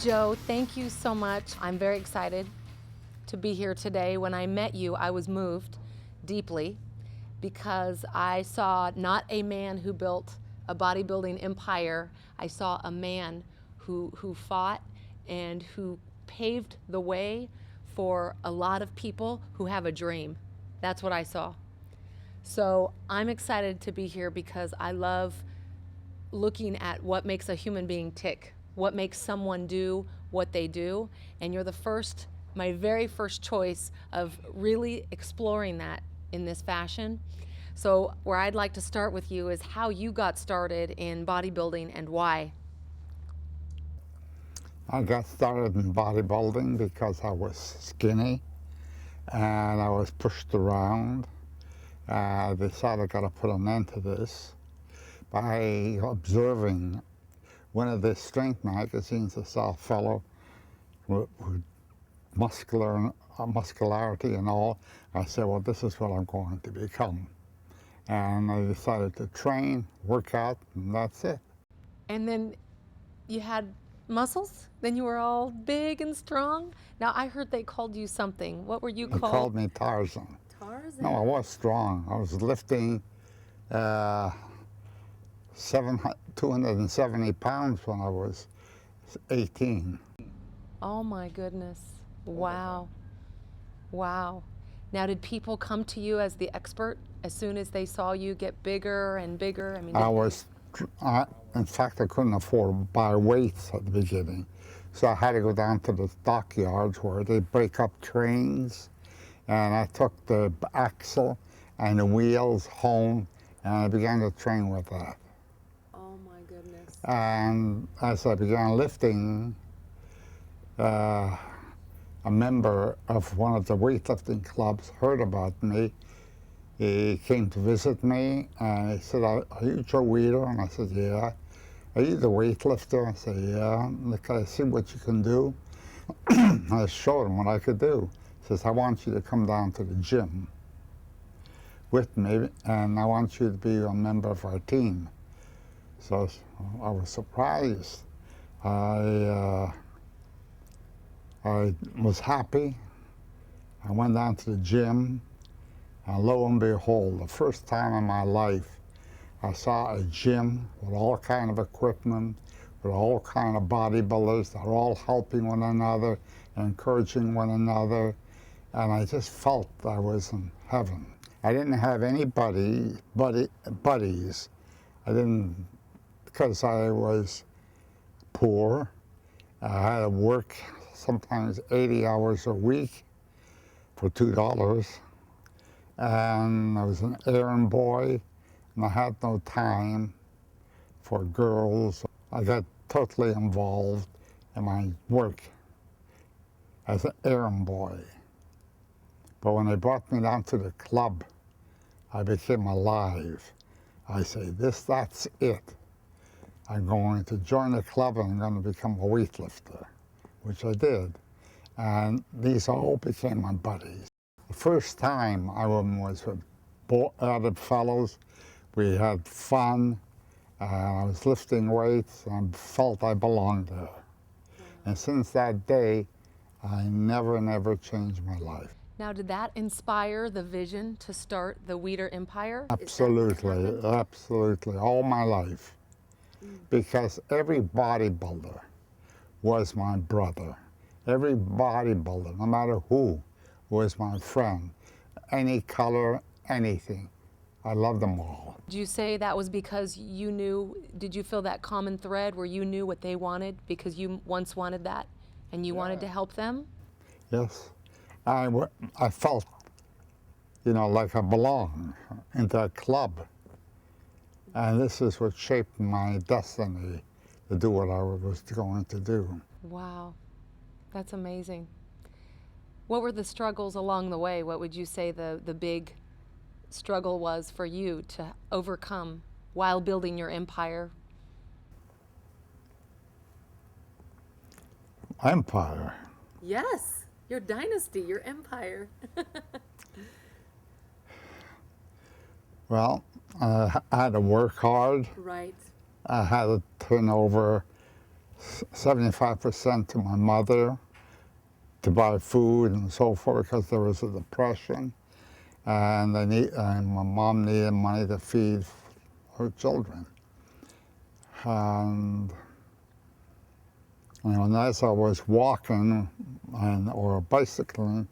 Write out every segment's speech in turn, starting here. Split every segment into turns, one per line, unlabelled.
Joe, thank you so much. I'm very excited to be here today. When I met you, I was moved deeply because I saw not a man who built a bodybuilding empire. I saw a man who fought and who paved the way for a lot of people who have a dream. That's what I saw. So I'm excited to be here because I love looking at what makes a human being tick, what makes someone do what they do. And you're the first, my very first choice of really exploring that in this fashion. So where I'd like to start with you is how you got started in bodybuilding and why.
I got started in bodybuilding because I was skinny and I was pushed around. I decided I got to put an end to this by observing one of the strength magazines. I saw a fellow with muscularity and all. I said, well, this is what I'm going to become. And I decided to train, work out, and that's it.
And then you had muscles? Then you were all big and strong? Now I heard they called you something. What were you
They
called?
called me Tarzan.
Tarzan?
No, I was strong. I was lifting 270 pounds when I was 18.
Oh my goodness. Wow. Wow. Now, did people come to you as the expert as soon as they saw you get bigger and bigger? I mean,
In fact, I couldn't afford to buy weights at the beginning. So I had to go down to the stockyards where they break up trains. And I took the axle and the wheels home and I began to train with that.
oh my goodness.
And as I began lifting, a member of one of the weightlifting clubs heard about me. He came to visit me and he said, are you Joe Weider? And I said, yeah. Are you the weightlifter? I said, yeah. Look, I see what you can do. I showed him what I could do. He says, I want you to come down to the gym with me and I want you to be a member of our team. So I was surprised. I was happy. I went down to the gym, and lo and behold, the first time in my life, I saw a gym with all kind of equipment, with all kind of bodybuilders that are all helping one another, encouraging one another, and I just felt I was in heaven. I didn't have any buddies. I didn't, because I was poor. I had to work sometimes 80 hours a week for $2. And I was an errand boy, and I had no time for girls. I got totally involved in my work as an errand boy. But when they brought me down to the club, I became alive. I say, that's it. I'm going to join the club and I'm going to become a weightlifter, which I did. And these all became my buddies. The first time I was with other fellows, we had fun, I was lifting weights, and I felt I belonged there. And since that day, I never changed my life.
Now, did that inspire the vision to start the Weider Empire?
Absolutely, absolutely, all my life. Because every bodybuilder was my brother. Every bodybuilder, no matter who, was my friend. Any color, anything. I love them all.
Did you say that was because you knew, did you feel that common thread where you knew what they wanted because you once wanted that and you wanted to help them?
Yes. I felt, like I belonged in that club. And this is what shaped my destiny to do what I was going to do.
Wow, that's amazing. What were the struggles along the way? What would you say the big struggle was for you to overcome while building your empire?
Empire.
Yes, your dynasty, your empire.
Well, I had to work hard.
Right.
I had to turn over 75% to my mother to buy food and so forth because there was a depression, and my mom needed money to feed her children. And as I was walking or bicycling,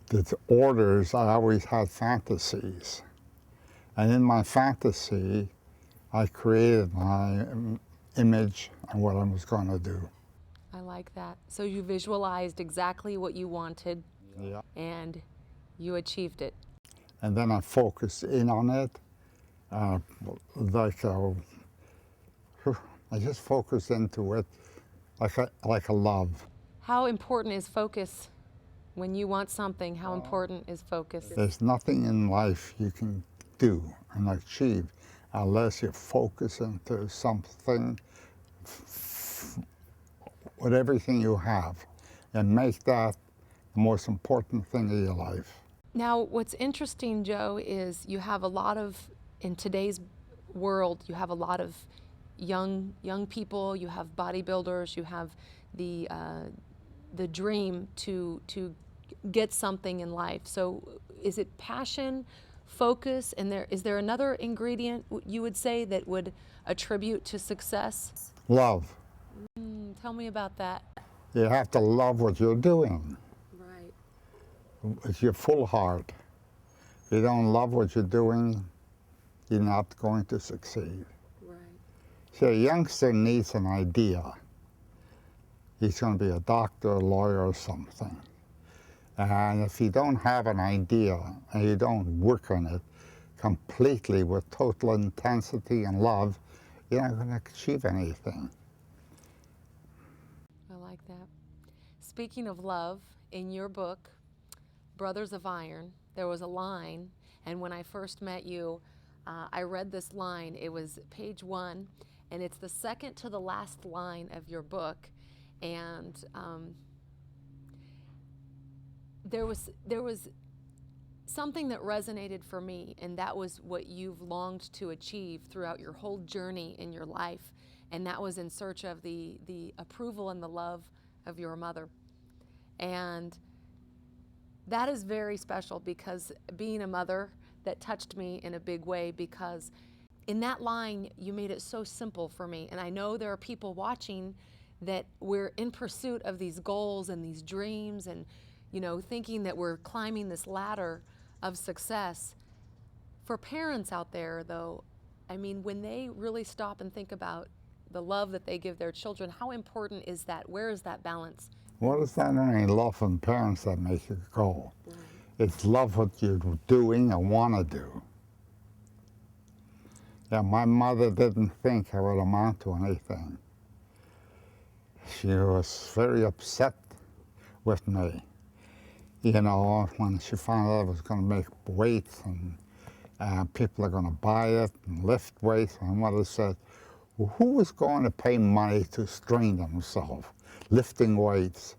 the orders, I always had fantasies. And in my fantasy, I created my image and what I was going to do.
I like that. So you visualized exactly what you wanted,
Yeah.
and you achieved it.
And then I focused in on it, I just focused into it like a love.
How important is focus when you want something? How important is focus?
There's nothing in life you can do and achieve unless you focus into something with everything you have and make that the most important thing in your life.
Now, what's interesting, Joe, is you have a lot of, in today's world, you have a lot of young people, you have bodybuilders, you have the dream to get something in life. So is it passion, focus, and is there another ingredient you would say that would attribute to success?
Love.
Tell me about that.
You have to love what you're doing.
Right.
With your full heart. If you don't love what you're doing, you're not going to succeed.
Right.
See, a youngster needs an idea. He's going to be a doctor, a lawyer, or something. And if you don't have an idea and you don't work on it completely with total intensity and love, you're not going to achieve anything.
I like that. Speaking of love, in your book, Brothers of Iron, there was a line, and when I first met you, I read this line. It was page 1, and it's the second to the last line of your book. And there was something that resonated for me, and that was what you've longed to achieve throughout your whole journey in your life, and that was in search of the approval and the love of your mother. And that is very special, because being a mother, that touched me in a big way, because in that line you made it so simple for me. And I know there are people watching that we're in pursuit of these goals and these dreams, and thinking that we're climbing this ladder of success. For parents out there, though, I mean, when they really stop and think about the love that they give their children, how important is that? Where is that balance?
Well, it's not only love from parents that make you go. Right. It's love what you're doing and want to do. Yeah, my mother didn't think I would amount to anything. She was very upset with me. When she found out I was going to make weights and people are going to buy it and lift weights, my mother said, well, who was going to pay money to strain themselves lifting weights?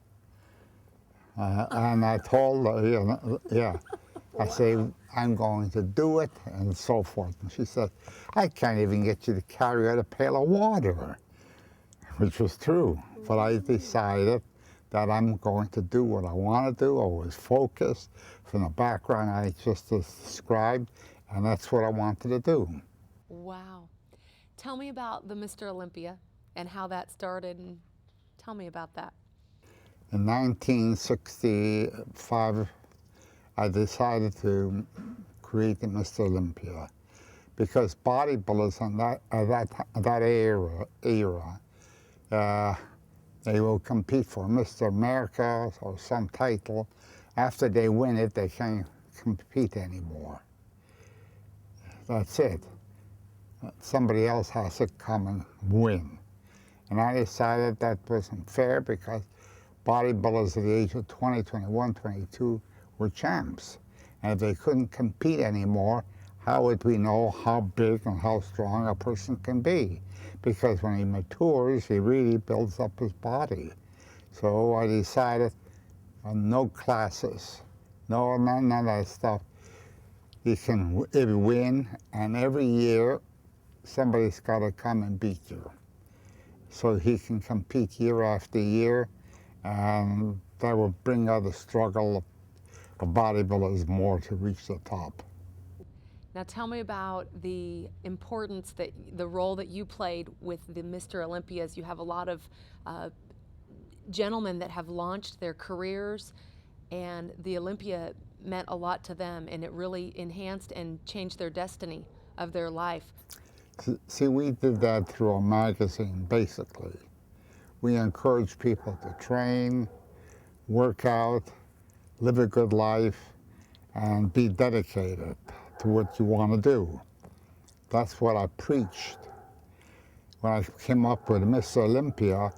And I told her, I say, I'm going to do it, and so forth. And she said, I can't even get you to carry out a pail of water, which was true. But I decided that I'm going to do what I want to do. I was focused from the background I just described, and that's what I wanted to do.
Wow. Tell me about the Mr. Olympia and how that started, and tell me about that.
In 1965, I decided to create the Mr. Olympia because bodybuilders in that era, they will compete for Mr. America or some title. After they win it, they can't compete anymore. That's it. Somebody else has to come and win. And I decided that wasn't fair because bodybuilders at the age of 20, 21, 22 were champs. And if they couldn't compete anymore, how would we know how big and how strong a person can be? Because when he matures, he really builds up his body. So I decided no classes, none of that stuff. You can win, and every year somebody's got to come and beat you. so he can compete year after year, and that will bring out the struggle of bodybuilders more to reach the top.
Now tell me about the importance that the role that you played with the Mr. Olympias. You have a lot of gentlemen that have launched their careers, and the Olympia meant a lot to them, and it really enhanced and changed their destiny of their life.
See, we did that through a magazine, basically. We encourage people to train, work out, live a good life, and be dedicated to what you want to do. That's what I preached. When I came up with Mr. Olympia,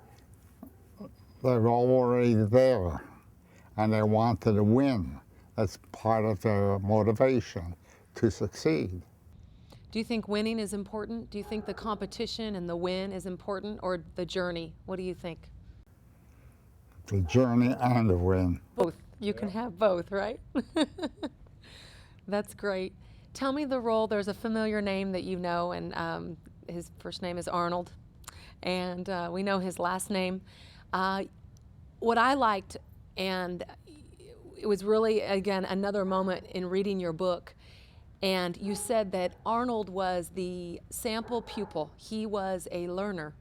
they were already there, and they wanted to win. That's part of their motivation to succeed.
Do you think winning is important? Do you think the competition and the win is important, or the journey? What do you think?
The journey and the win.
Both. You can have both, right? That's great. Tell me the role. There's a familiar name that you know, and his first name is Arnold, and we know his last name. What I liked, and it was really, again, another moment in reading your book, and you said that Arnold was the sample pupil. He was a learner,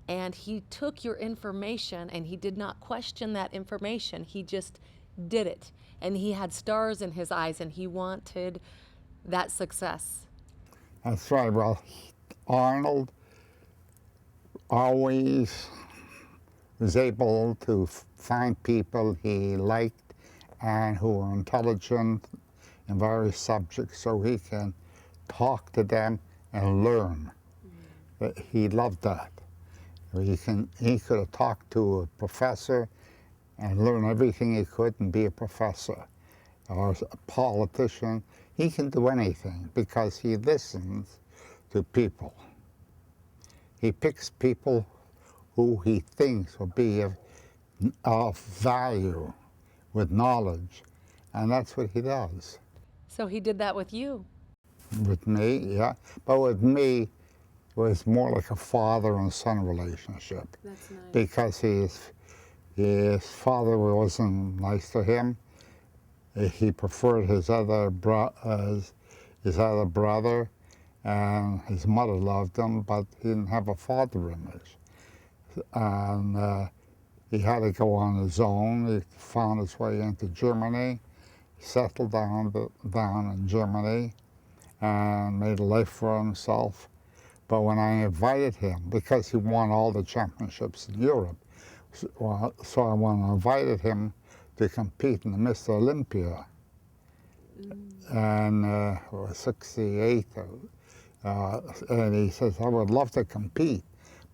and he took your information and he did not question that information. He just did it, and he had stars in his eyes, and he wanted that success.
That's right. Well, Arnold always was able to find people he liked and who were intelligent in various subjects, so he can talk to them and learn. He loved that. He could have talked to a professor and learn everything he could and be a professor, or a politician. He can do anything because he listens to people. He picks people who he thinks will be of value, with knowledge, and that's what he does.
So he did that with you.
With me, yeah. But with me, it was more like a father and son relationship.
That's nice.
Because his father wasn't nice to him. He preferred his other brother, and his mother loved him, but he didn't have a father image. And he had to go on his own. He found his way into Germany, settled down in Germany, and made a life for himself. But when I invited him, because he won all the championships in Europe, so when I invited him to compete in the Mr. Olympia, and it was 68, and he says, I would love to compete,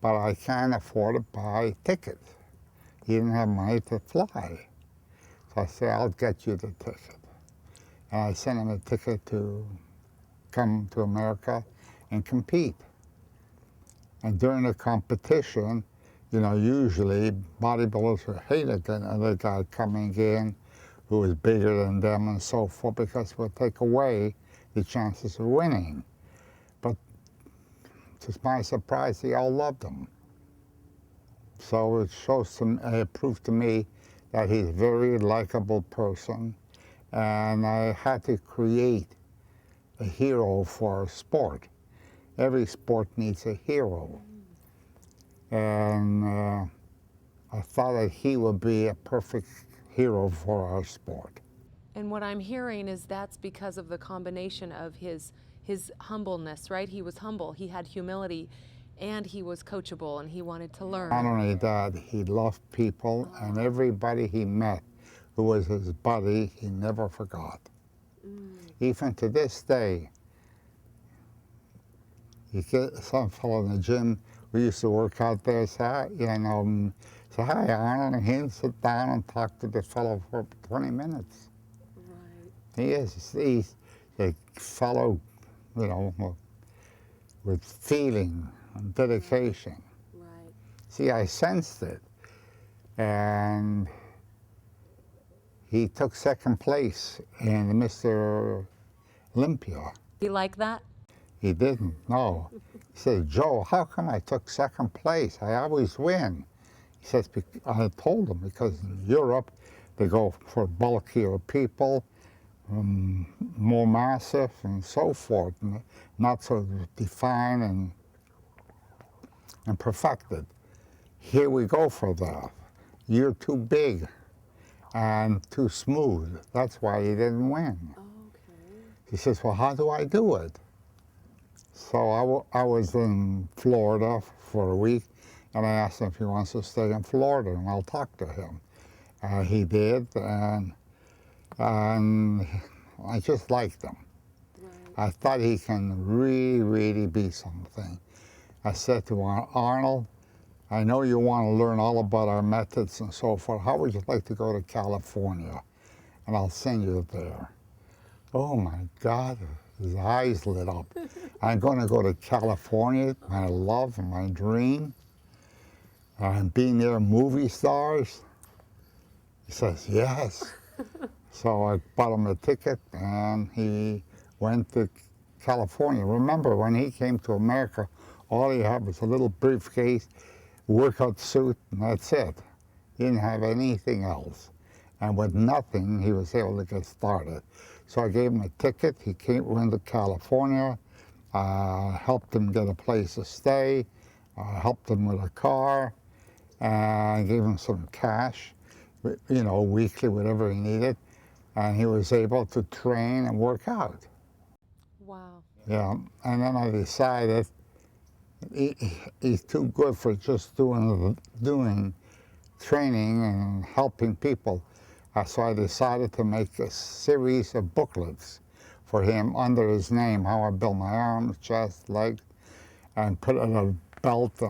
but I can't afford to buy a ticket. He didn't have money to fly. So I said, I'll get you the ticket. And I sent him a ticket to come to America and compete. And during the competition, you know, usually bodybuilders would hate another guy coming in who was bigger than them and so forth, because it would take away the chances of winning. But to my surprise, they all loved him. So it proved to me that he's a very likable person, and I had to create a hero for a sport. Every sport needs a hero. And I thought that he would be a perfect hero for our sport.
And what I'm hearing is that's because of the combination of his humbleness, right? He was humble, he had humility, and he was coachable, and he wanted to learn.
Not only that, he loved people, and everybody he met who was his buddy, he never forgot. Even to this day, you get some fellow in the gym, we used to work out there, say, hi, Arnold, and he'd sit down and talk to the fellow for 20 minutes. Right. He's a fellow, you know, with feeling and dedication.
Right.
See, I sensed it, and he took second place in Mr. Olympia.
You like that?
He didn't, no. He said, Joe, how come I took second place? I always win. He says, I told him, because in Europe, they go for bulkier people, more massive and so forth, and not so defined and perfected. Here we go for that. You're too big and too smooth. That's why he didn't win.
Okay.
He says, well, how do I do it? So I was in Florida for a week, and I asked him if he wants to stay in Florida, and I'll talk to him. He did, and I just liked him.
Right.
I thought he can really, really be something. I said to Arnold, I know you want to learn all about our methods and so forth. How would you like to go to California? And I'll send you there. Oh my God, his eyes lit up. I'm going to go to California, my love and my dream. And be near movie stars. He says, yes. So I bought him a ticket and he went to California. Remember, when he came to America, all he had was a little briefcase, workout suit, and that's it. He didn't have anything else. And with nothing, he was able to get started. So I gave him a ticket. He went to California, helped him get a place to stay, helped him with a car, and gave him some cash, you know, weekly, whatever he needed. And he was able to train and work out.
Wow.
Yeah, and then I decided he's too good for just doing training and helping people. So I decided to make a series of booklets for him under his name, how I build my arms, chest, legs, and put a belt